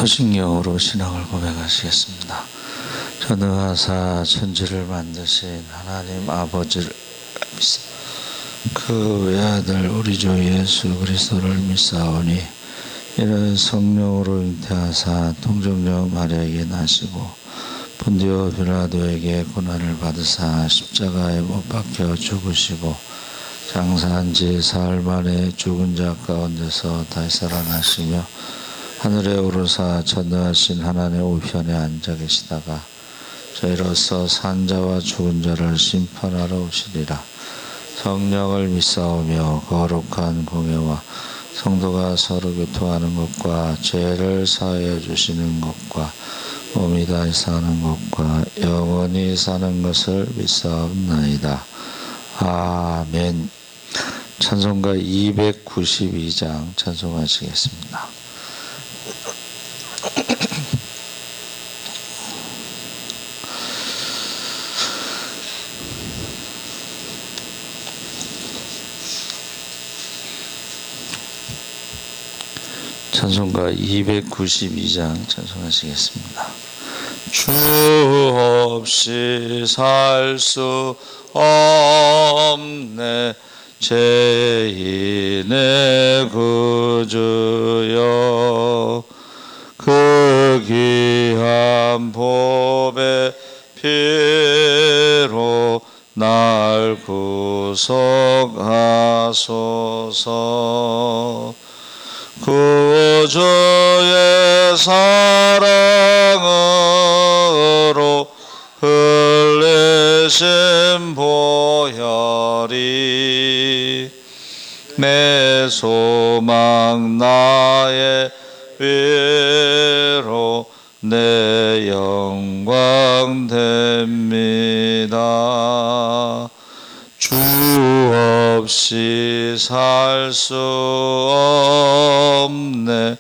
서신경으로 신앙을 고백하시겠습니다. 전능하사 천지를 만드신 하나님 아버지를 믿사 그 외아들 우리 주 예수 그리스도를 믿사오니 이는 성령으로 잉태하사 통정녀 마리아에게 나시고 본디오 빌라도에게 고난을 받으사 십자가에 못 박혀 죽으시고 장사한 지 사흘 만에 죽은 자 가운데서 다시 살아나시며 하늘에 오르사 전능하신 하나님의 우편에 앉아 계시다가 저희로서 산 자와 죽은 자를 심판하러 오시리라. 성령을 믿사오며 거룩한 공예와 성도가 서로 교통하는 것과 죄를 사하여 주시는 것과 몸이 다시 사는 것과 영원히 사는 것을 믿사옵나이다. 아멘. 찬송가 292장 찬송하시겠습니다. 찬송가 292장 찬송하시겠습니다. 주 없이 살 수 없네 죄인의 구주여 그 귀한 보배 피로 날 구속하소서. 구주의 사랑으로 흘리신 보혈이 내 소망 나의 위로 내 영광 됩니다. 주 없이 살 수 없네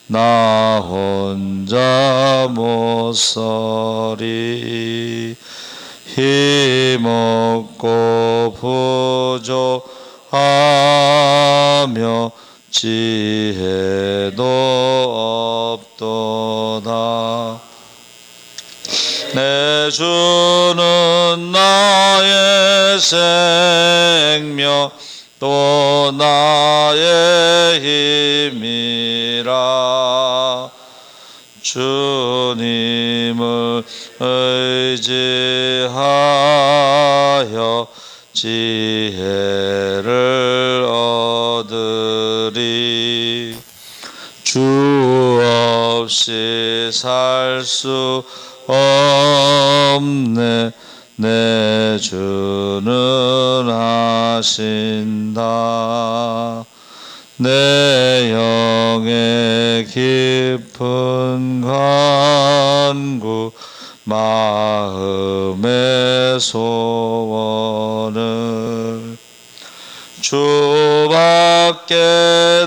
나 혼자 못 서리. 힘없고 부족하며 지혜도 없도다. 내 주는 나의 생명 또 나의 힘이라. 주님을 의지하여 지혜를 얻으리. 주 없이 살 수 없네 내 주는 하신다. 내 영의 깊은 간구 마음의 소원을 주밖에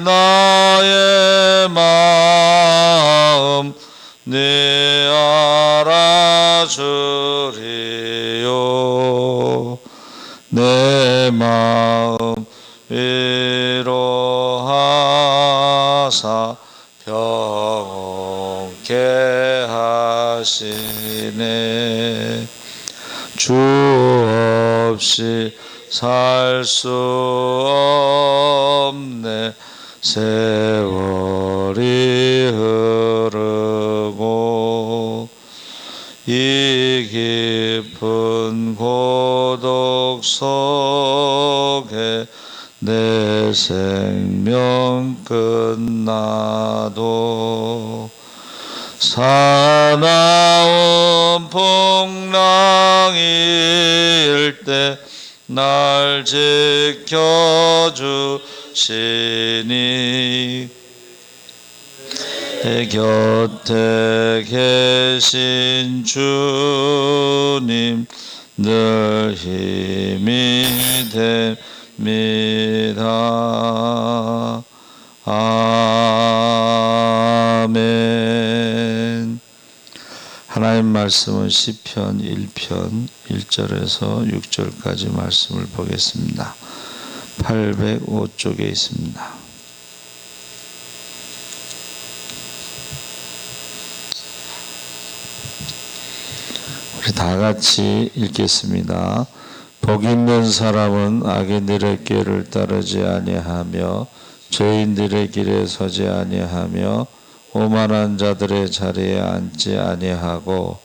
나의 마음 네 알아주리요. 내 마음 위로하사 평온케 하시네. 주 없이 살 수 없네 세월이 흐르고 이 깊은 고독 속에 내 생명 끝나도 사나운 풍랑일 때 날 지켜주시니 내 곁에 계신 주님 늘 힘이 됩니다. 아멘. 하나님 말씀은 시편 1편 1절에서 6절까지 말씀을 보겠습니다. 805쪽에 있습니다. 다 같이 읽겠습니다. 복 있는 사람은 악인들의 꾀를 따르지 아니하며 죄인들의 길에 서지 아니하며 오만한 자들의 자리에 앉지 아니하고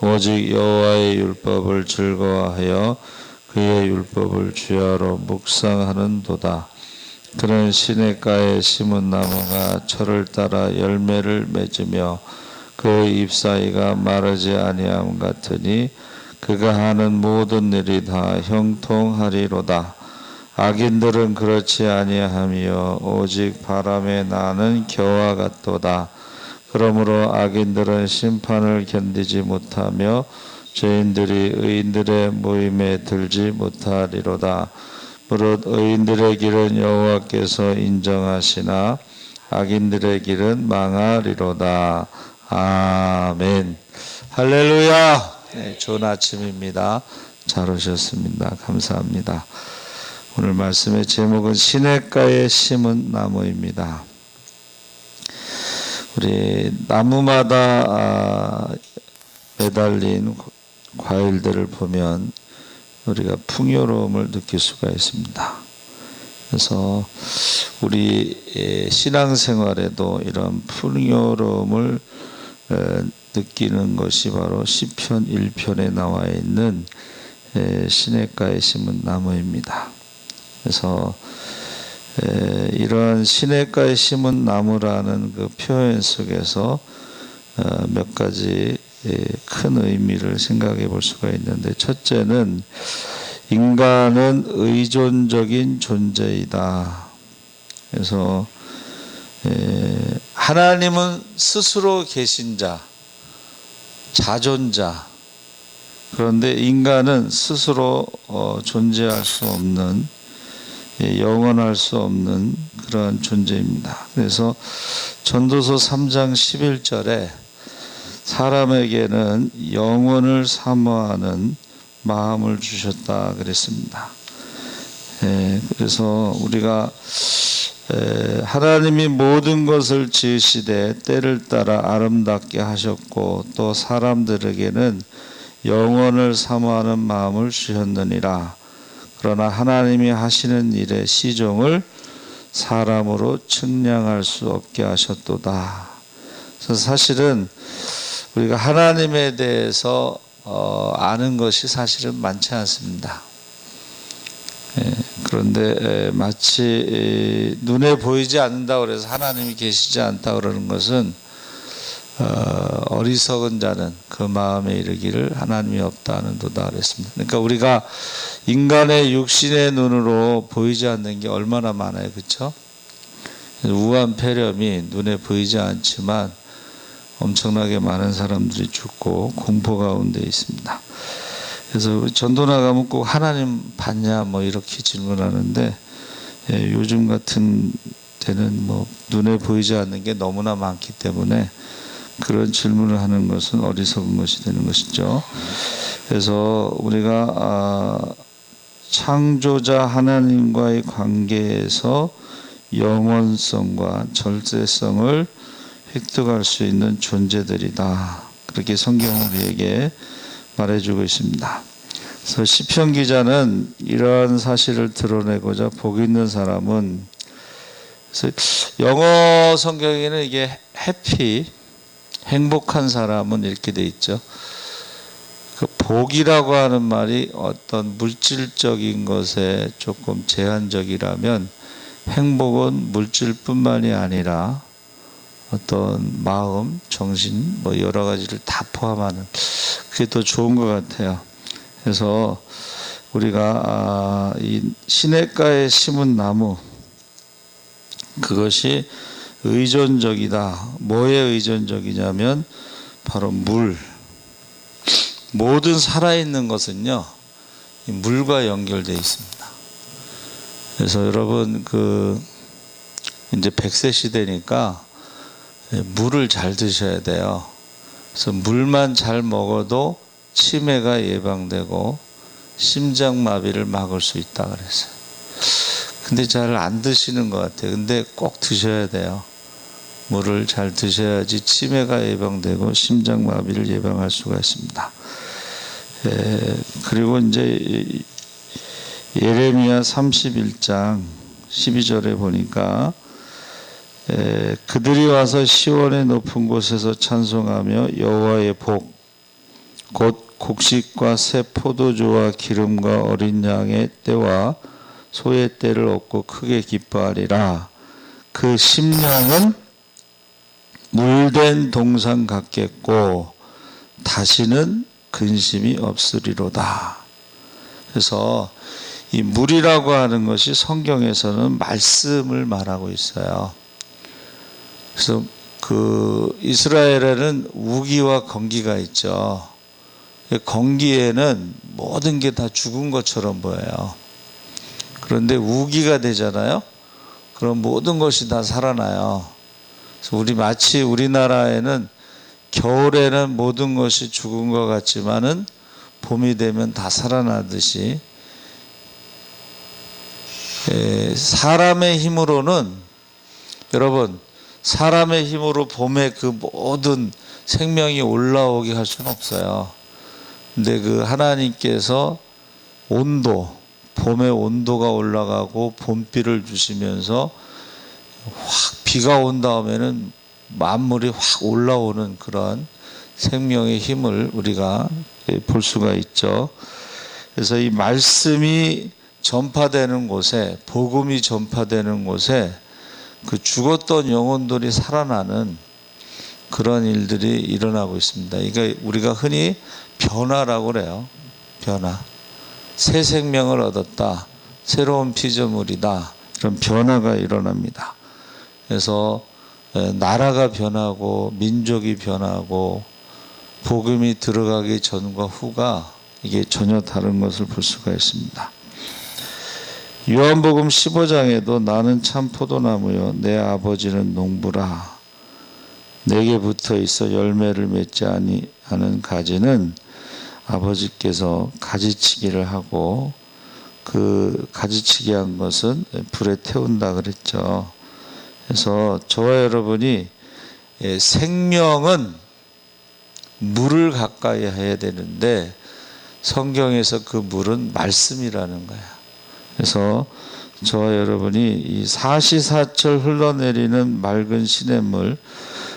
오직 여호와의 율법을 즐거워하여 그의 율법을 주야로 묵상하는도다. 그는 시냇가에 심은 나무가 철을 따라 열매를 맺으며 그 잎사이가 마르지 아니함 같으니 그가 하는 모든 일이 다 형통하리로다. 악인들은 그렇지 아니하며 오직 바람에 나는 겨와 같도다. 그러므로 악인들은 심판을 견디지 못하며 죄인들이 의인들의 모임에 들지 못하리로다. 무릇 의인들의 길은 여호와께서 인정하시나 악인들의 길은 망하리로다. 아멘. 할렐루야. 네, 좋은 아침입니다. 잘 오셨습니다. 감사합니다. 오늘 말씀의 제목은 시냇가에 심은 나무입니다. 우리 나무마다 매달린 과일들을 보면 우리가 풍요로움을 느낄 수가 있습니다. 그래서 우리 신앙생활에도 이런 풍요로움을 느끼는 것이 바로 시편 1편에 나와 있는 시냇가에 심은 나무입니다. 그래서 이런 시냇가에 심은 나무라는 그 표현 속에서 몇 가지 큰 의미를 생각해 볼 수가 있는데, 첫째는 인간은 의존적인 존재이다. 그래서 하나님은 스스로 계신 자, 자존자. 그런데 인간은 스스로 존재할 수 없는, 영원할 수 없는 그러한 존재입니다. 그래서 전도서 3장 11절에 사람에게는 영원을 사모하는 마음을 주셨다 그랬습니다. 그래서 우리가 하나님이 모든 것을 지으시되 때를 따라 아름답게 하셨고 또 사람들에게는 영원을 사모하는 마음을 주셨느니라. 그러나 하나님이 하시는 일의 시종을 사람으로 측량할 수 없게 하셨도다. 그래서 사실은 우리가 하나님에 대해서 아는 것이 사실은 많지 않습니다. 그런데 마치 눈에 보이지 않는다고 그래서 하나님이 계시지 않다고 그러는 것은 어리석은 자는 그 마음에 이르기를 하나님이 없다는도다 그랬습니다. 그러니까 우리가 인간의 육신의 눈으로 보이지 않는 게 얼마나 많아요, 그렇죠? 우한 폐렴이 눈에 보이지 않지만 엄청나게 많은 사람들이 죽고 공포 가운데 있습니다. 그래서 전도 나가면 꼭 하나님 봤냐 뭐 이렇게 질문하는데, 요즘 같은 때는 뭐 눈에 보이지 않는 게 너무나 많기 때문에 그런 질문을 하는 것은 어리석은 것이 되는 것이죠. 그래서 우리가 창조자 하나님과의 관계에서 영원성과 절대성을 획득할 수 있는 존재들이다. 그렇게 성경은 우리에게 말해주고 있습니다. 그래서 시편 기자는 이러한 사실을 드러내고자 복 있는 사람은, 그래서 영어 성경에는 이게 해피, 행복한 사람은 이렇게 돼 있죠. 그 복이라고 하는 말이 어떤 물질적인 것에 조금 제한적이라면 행복은 물질뿐만이 아니라 어떤 마음, 정신, 뭐 여러 가지를 다 포함하는, 그게 더 좋은 것 같아요. 그래서 우리가 이 시냇가에 심은 나무, 그것이 의존적이다. 뭐에 의존적이냐면 바로 물. 모든 살아있는 것은요, 물과 연결되어 있습니다. 그래서 여러분 이제 100세 시대니까 물을 잘 드셔야 돼요. 그래서 물만 잘 먹어도 치매가 예방되고 심장마비를 막을 수 있다 그랬어요. 근데 잘 안 드시는 것 같아요. 근데 꼭 드셔야 돼요. 물을 잘 드셔야지 치매가 예방되고 심장마비를 예방할 수가 있습니다. 그리고 이제 예레미야 31장 12절에 보니까 그들이 와서 시온의 높은 곳에서 찬송하며 여호와의 복 곧 곡식과 새 포도주와 기름과 어린 양의 때와 소의 때를 얻고 크게 기뻐하리라. 그 심령은 물된 동산 같겠고 다시는 근심이 없으리로다. 그래서 이 물이라고 하는 것이 성경에서는 말씀을 말하고 있어요. 그래서 그 이스라엘에는 우기와 건기가 있죠. 건기에는 모든 게 다 죽은 것처럼 보여요. 그런데 우기가 되잖아요. 그럼 모든 것이 다 살아나요. 그래서 마치 우리나라에는 겨울에는 모든 것이 죽은 것 같지만은 봄이 되면 다 살아나듯이 사람의 힘으로는 여러분 사람의 힘으로 봄에 그 모든 생명이 올라오게 할 수는 없어요. 근데 그 하나님께서 봄의 온도가 올라가고 봄비를 주시면서 확 비가 온 다음에는 만물이 확 올라오는 그런 생명의 힘을 우리가 볼 수가 있죠. 그래서 이 말씀이 전파되는 곳에, 복음이 전파되는 곳에 그 죽었던 영혼들이 살아나는 그런 일들이 일어나고 있습니다. 이게 우리가 흔히 변화라고 그래요. 변화. 새 생명을 얻었다. 새로운 피조물이다. 이런 변화가 일어납니다. 그래서 나라가 변하고 민족이 변하고 복음이 들어가기 전과 후가 이게 전혀 다른 것을 볼 수가 있습니다. 요한복음 15장에도 나는 참 포도나무요 내 아버지는 농부라. 내게 붙어 있어 열매를 맺지 아니하는 가지는 아버지께서 가지치기를 하고 그 가지치기 한 것은 불에 태운다 그랬죠. 그래서 저와 여러분이 생명은 물을 가까이 해야 되는데 성경에서 그 물은 말씀이라는 거야. 그래서 저와 여러분이 이 사시사철 흘러내리는 맑은 시냇물,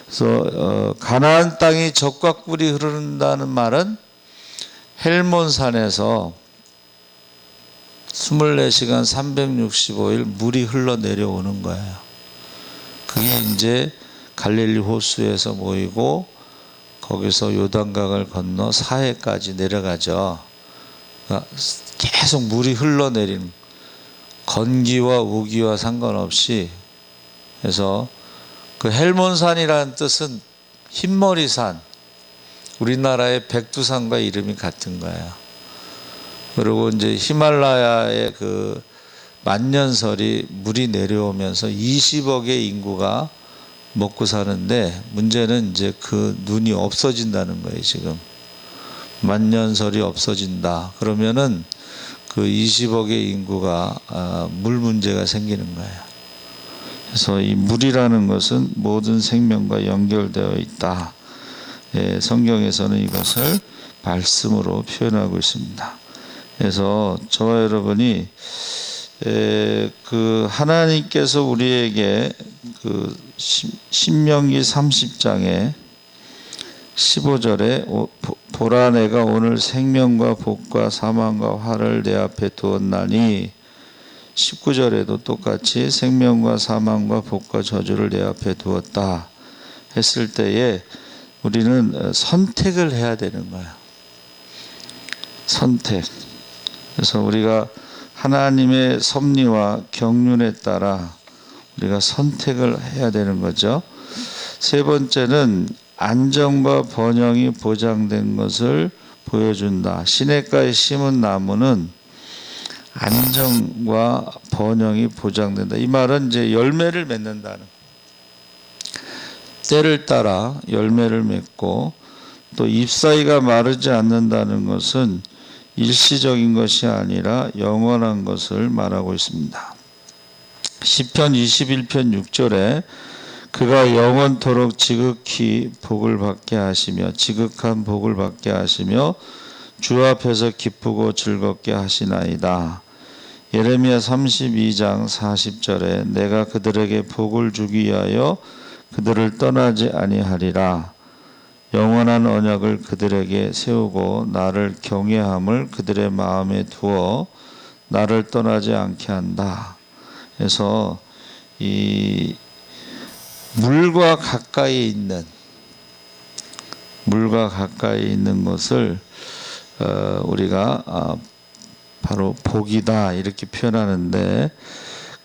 그래서 가나안 땅이 젖과 꿀이 흐른다는 말은 헬몬산에서 24시간 365일 물이 흘러내려오는 거예요. 그게 이제 갈릴리 호수에서 모이고 거기서 요단강을 건너 사해까지 내려가죠. 그러니까 계속 물이 흘러내리는, 건기와 우기와 상관없이. 그래서 그 헬몬산이라는 뜻은 흰머리산, 우리나라의 백두산과 이름이 같은 거예요. 그리고 이제 히말라야의 그 만년설이 물이 내려오면서 20억의 인구가 먹고 사는데 문제는 이제 그 눈이 없어진다는 거예요. 지금 만년설이 없어진다 그러면은 그 20억의 인구가 물 문제가 생기는 거예요. 그래서 이 물이라는 것은 모든 생명과 연결되어 있다. 성경에서는 이것을 말씀으로 표현하고 있습니다. 그래서 저와 여러분이 그 하나님께서 우리에게 그 신명기 30장에 15절에 보라 내가 오늘 생명과 복과 사망과 화를 내 앞에 두었나니, 19절에도 똑같이 생명과 사망과 복과 저주를 내 앞에 두었다 했을 때에 우리는 선택을 해야 되는 거야. 선택. 그래서 우리가 하나님의 섭리와 경륜에 따라 우리가 선택을 해야 되는 거죠. 세 번째는 안정과 번영이 보장된 것을 보여준다. 시냇가에 심은 나무는 안정과 번영이 보장된다. 이 말은 이제 열매를 맺는다는, 때를 따라 열매를 맺고 또 잎사귀가 마르지 않는다는 것은 일시적인 것이 아니라 영원한 것을 말하고 있습니다. 시편 21편 6절에 그가 영원토록 지극히 복을 받게 하시며 지극한 복을 받게 하시며 주 앞에서 기쁘고 즐겁게 하시나이다. 예레미야 32장 40절에 내가 그들에게 복을 주기 위하여 그들을 떠나지 아니하리라. 영원한 언약을 그들에게 세우고 나를 경외함을 그들의 마음에 두어 나를 떠나지 않게 한다. 그래서 이 물과 가까이 있는 것을 우리가 바로 복이다 이렇게 표현하는데,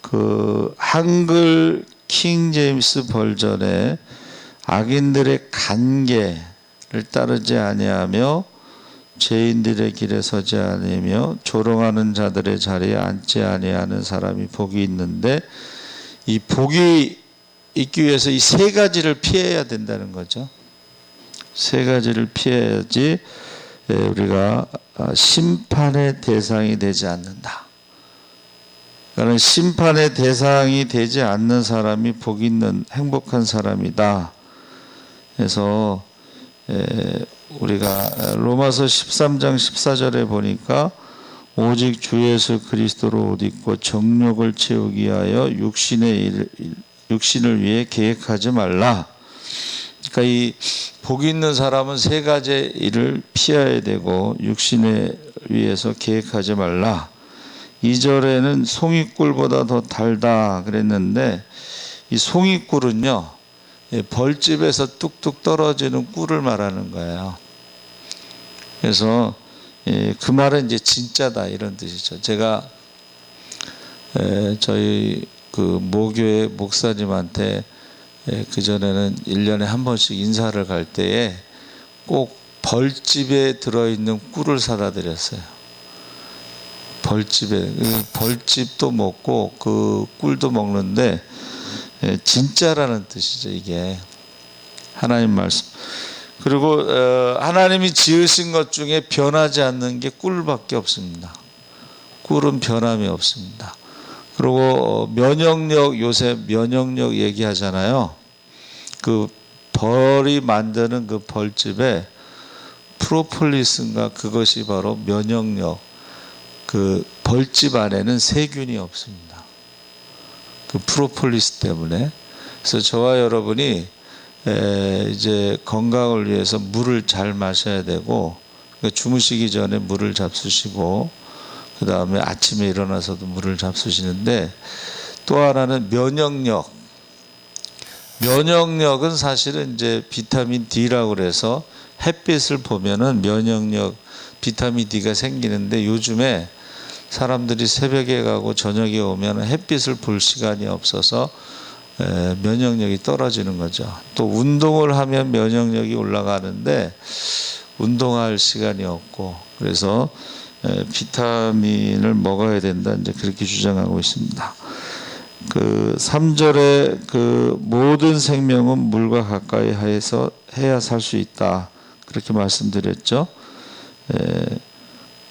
그 한글 킹 제임스 버전에 악인들의 간계를 따르지 아니하며 죄인들의 길에 서지 아니하며 조롱하는 자들의 자리에 앉지 아니하는 사람이 복이 있는데, 이 복이 있기 위해서 이 세 가지를 피해야 된다는 거죠. 세 가지를 피해야지 우리가 심판의 대상이 되지 않는다. 그러니까 심판의 대상이 되지 않는 사람이 복 있는 행복한 사람이다. 그래서 우리가 로마서 13장 14절에 보니까 오직 주 예수 그리스도로 옷 입고 정욕을 채우기 위하여 육신을 위해 계획하지 말라. 그러니까 이 복 있는 사람은 세 가지 일을 피해야 되고 육신에 위해서 계획하지 말라. 2절에는 송이꿀보다 더 달다 그랬는데, 이 송이꿀은요 벌집에서 뚝뚝 떨어지는 꿀을 말하는 거예요. 그래서 그 말은 이제 진짜다 이런 뜻이죠. 제가 저희 그 모교회 목사님한테 그전에는 1년에 한 번씩 인사를 갈 때에 꼭 벌집에 들어있는 꿀을 사다 드렸어요. 벌집도 먹고 그 꿀도 먹는데 진짜라는 뜻이죠. 이게 하나님 말씀. 그리고 하나님이 지으신 것 중에 변하지 않는 게 꿀밖에 없습니다. 꿀은 변함이 없습니다. 그리고 면역력, 요새 면역력 얘기하잖아요. 그 벌이 만드는 그 벌집에 프로폴리스인가, 그것이 바로 면역력. 그 벌집 안에는 세균이 없습니다. 그 프로폴리스 때문에. 그래서 저와 여러분이 이제 건강을 위해서 물을 잘 마셔야 되고, 그러니까 주무시기 전에 물을 잡수시고, 그 다음에 아침에 일어나서도 물을 잡수시는데, 또 하나는 면역력. 면역력은 사실은 이제 비타민 D라고 그래서 햇빛을 보면은 면역력, 비타민 D가 생기는데, 요즘에 사람들이 새벽에 가고 저녁에 오면 햇빛을 볼 시간이 없어서 면역력이 떨어지는 거죠. 또 운동을 하면 면역력이 올라가는데 운동할 시간이 없고, 그래서 비타민을 먹어야 된다 이제 그렇게 주장하고 있습니다. 그 3절에 그 모든 생명은 물과 가까이 해서 해야 살 수 있다 그렇게 말씀드렸죠.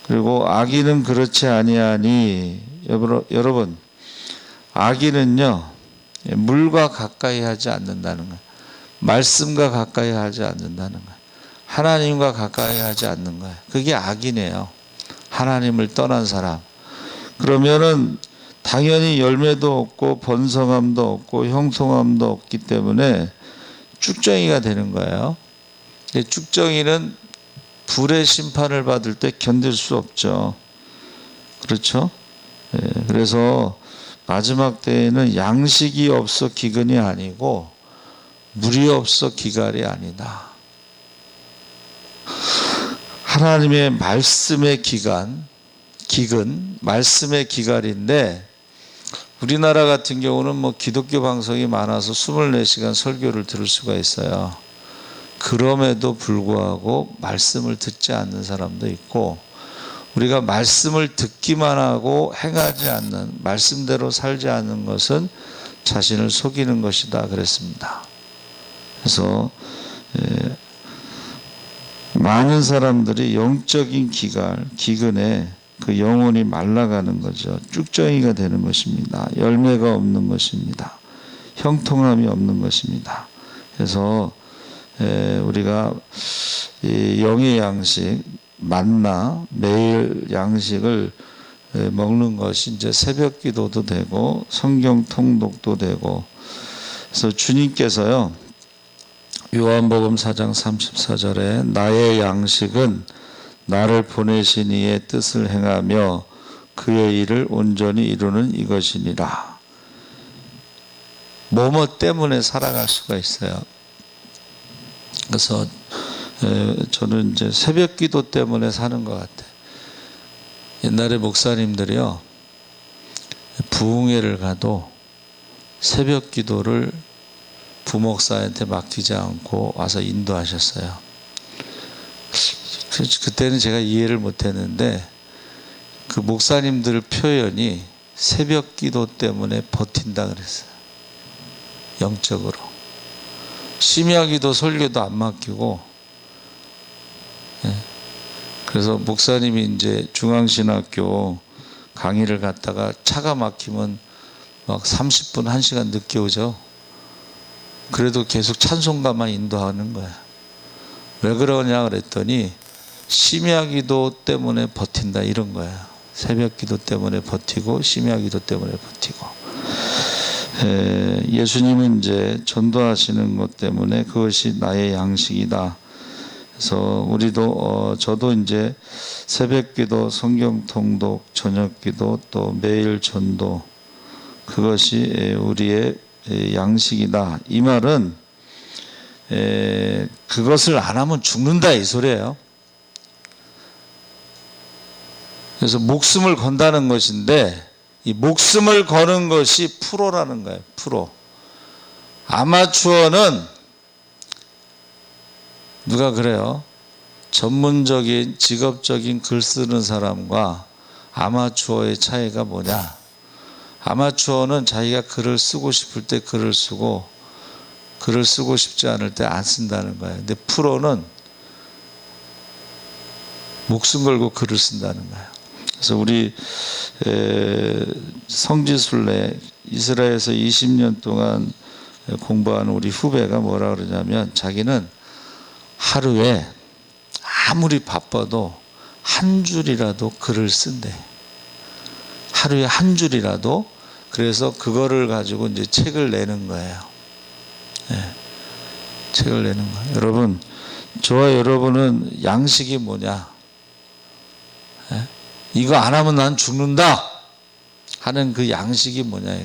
그리고 악인은 그렇지 아니하니, 여러분 악인은요 물과 가까이 하지 않는다는 거예요. 말씀과 가까이 하지 않는다는 거예요. 하나님과 가까이 하지 않는 거예요. 그게 악이네요. 하나님을 떠난 사람. 그러면은 당연히 열매도 없고 번성함도 없고 형통함도 없기 때문에 쭉정이가 되는 거예요. 쭉정이는 불의 심판을 받을 때 견딜 수 없죠. 그렇죠? 그래서 마지막 때에는 양식이 없어 기근이 아니고 물이 없어 기갈이 아니다. 하나님의 말씀의 기근, 말씀의 기갈인데, 우리나라 같은 경우는 뭐 기독교 방송이 많아서 24시간 설교를 들을 수가 있어요. 그럼에도 불구하고 말씀을 듣지 않는 사람도 있고, 우리가 말씀을 듣기만 하고 행하지 않는, 말씀대로 살지 않는 것은 자신을 속이는 것이다 그랬습니다. 그래서 많은 사람들이 영적인 기근에 그 영혼이 말라가는 거죠. 쭉정이가 되는 것입니다. 열매가 없는 것입니다. 형통함이 없는 것입니다. 그래서 우리가 이 영의 양식, 만나 매일 양식을 먹는 것이 이제 새벽 기도도 되고 성경 통독도 되고, 그래서 주님께서요 요한복음 4장 34절에 나의 양식은 나를 보내신 이의 뜻을 행하며 그의 일을 온전히 이루는 이것이니라. 뭐뭐 때문에 살아갈 수가 있어요. 그래서 저는 이제 새벽 기도 때문에 사는 것 같아요. 옛날에 목사님들이요 부흥회를 가도 새벽 기도를 부목사한테 맡기지 않고 와서 인도하셨어요. 그때는 제가 이해를 못했는데 그 목사님들 표현이 새벽 기도 때문에 버틴다 그랬어요. 영적으로 심야기도 설교도 안 맡기고. 그래서 목사님이 이제 중앙신학교 강의를 갔다가 차가 막히면 막 30분 1시간 늦게 오죠. 그래도 계속 찬송가만 인도하는 거야. 왜 그러냐 그랬더니 심야기도 때문에 버틴다 이런 거야. 새벽기도 때문에 버티고 심야기도 때문에 버티고. 예수님은 이제 전도하시는 것 때문에 그것이 나의 양식이다. 그래서 우리도 저도 이제 새벽기도, 성경통독, 저녁기도, 또 매일 전도, 그것이 우리의 양식이다. 이 말은 그것을 안 하면 죽는다 이 소리예요. 그래서 목숨을 건다는 것인데 이 목숨을 거는 것이 프로라는 거예요. 프로. 아마추어는 누가 그래요? 전문적인 직업적인 글 쓰는 사람과 아마추어의 차이가 뭐냐? 아마추어는 자기가 글을 쓰고 싶을 때 글을 쓰고 글을 쓰고 싶지 않을 때 안 쓴다는 거예요. 근데 프로는 목숨 걸고 글을 쓴다는 거예요. 그래서 우리 성지순례 이스라엘에서 20년 동안 공부하는 우리 후배가 뭐라 그러냐면 자기는 하루에 아무리 바빠도 한 줄이라도 글을 쓴대. 하루에 한 줄이라도. 그래서 그거를 가지고 이제 책을 내는 거예요. 책을 내는 거예요. 여러분, 저와 여러분은 양식이 뭐냐? 이거 안 하면 난 죽는다 하는 그 양식이 뭐냐?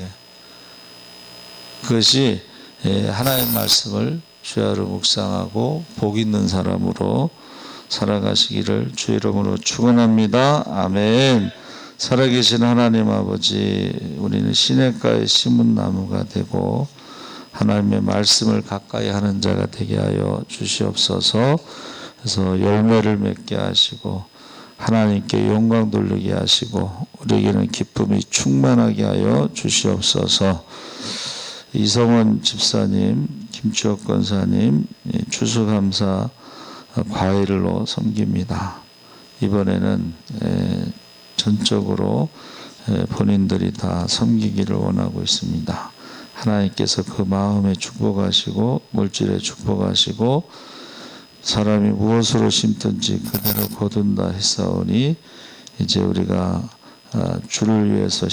그것이 하나님의 말씀을 주야로 묵상하고 복 있는 사람으로 살아가시기를 주의 이름으로 축원합니다. 아멘. 살아계신 하나님 아버지, 우리는 시냇가에 심은 나무가 되고 하나님의 말씀을 가까이 하는 자가 되게 하여 주시옵소서. 그래서 열매를 맺게 하시고 하나님께 영광 돌리게 하시고 우리에게는 기쁨이 충만하게 하여 주시옵소서. 이성원 집사님, 김추혁 권사님 추수감사 과일로 섬깁니다. 이번에는 전적으로 본인들이 다 섬기기를 원하고 있습니다. 하나님께서 그 마음에 축복하시고 물질에 축복하시고 사람이 무엇으로 심든지 그대로 거둔다 했사오니 이제 우리가 주를 위해서